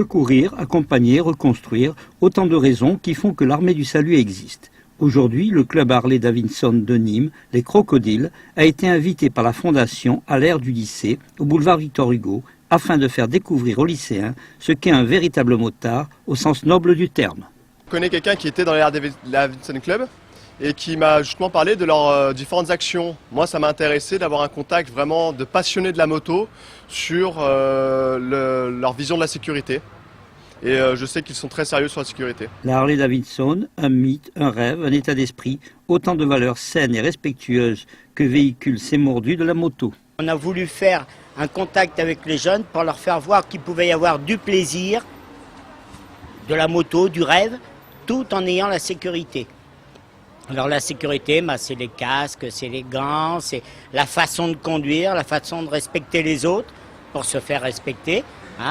Secourir, accompagner, reconstruire, autant de raisons qui font que l'armée du salut existe. Aujourd'hui, le club Harley-Davidson de Nîmes, les Crocodiles, a été invité par la Fondation à l'aire du lycée, au boulevard Victor Hugo, afin de faire découvrir aux lycéens ce qu'est un véritable motard au sens noble du terme. Je connais quelqu'un qui était dans les Harley-Davidson Club et qui m'a justement parlé de leurs différentes actions. Moi, ça m'a intéressé d'avoir un contact vraiment de passionnés de la moto sur leur vision de la sécurité. Et je sais qu'ils sont très sérieux sur la sécurité. La Harley-Davidson, un mythe, un rêve, un état d'esprit, autant de valeurs saines et respectueuses que véhiculent ces mordus de la moto. On a voulu faire un contact avec les jeunes pour leur faire voir qu'il pouvait y avoir du plaisir, de la moto, du rêve, tout en ayant la sécurité. Alors la sécurité, c'est les casques, c'est les gants, c'est la façon de conduire, la façon de respecter les autres pour se faire respecter.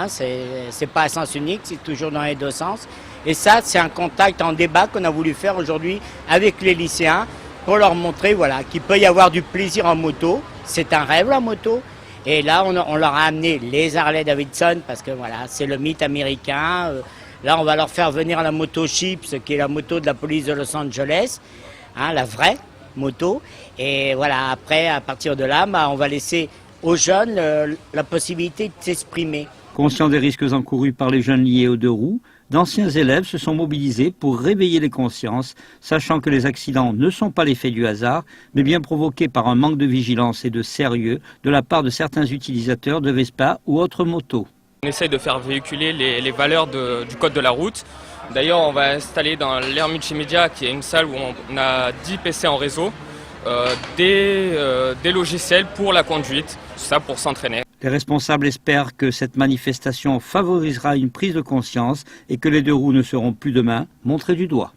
C'est pas à sens unique, c'est toujours dans les deux sens. Et ça, c'est un contact en débat qu'on a voulu faire aujourd'hui avec les lycéens pour leur montrer qu'il peut y avoir du plaisir en moto. C'est un rêve la moto. Et là, on leur a amené les Harley-Davidson parce que c'est le mythe américain. Là, on va leur faire venir la moto Chips, qui est la moto de la police de Los Angeles, la vraie moto. Et après, à partir de là, on va laisser aux jeunes la possibilité de s'exprimer. Conscients des risques encourus par les jeunes liés aux deux roues, d'anciens élèves se sont mobilisés pour réveiller les consciences, sachant que les accidents ne sont pas l'effet du hasard, mais bien provoqués par un manque de vigilance et de sérieux de la part de certains utilisateurs de Vespa ou autres motos. On essaye de faire véhiculer les valeurs du code de la route. D'ailleurs, on va installer dans l'aire multimédia, qui est une salle où on a 10 PC en réseau, des logiciels pour la conduite, tout ça pour s'entraîner. Les responsables espèrent que cette manifestation favorisera une prise de conscience et que les deux roues ne seront plus demain montrées du doigt.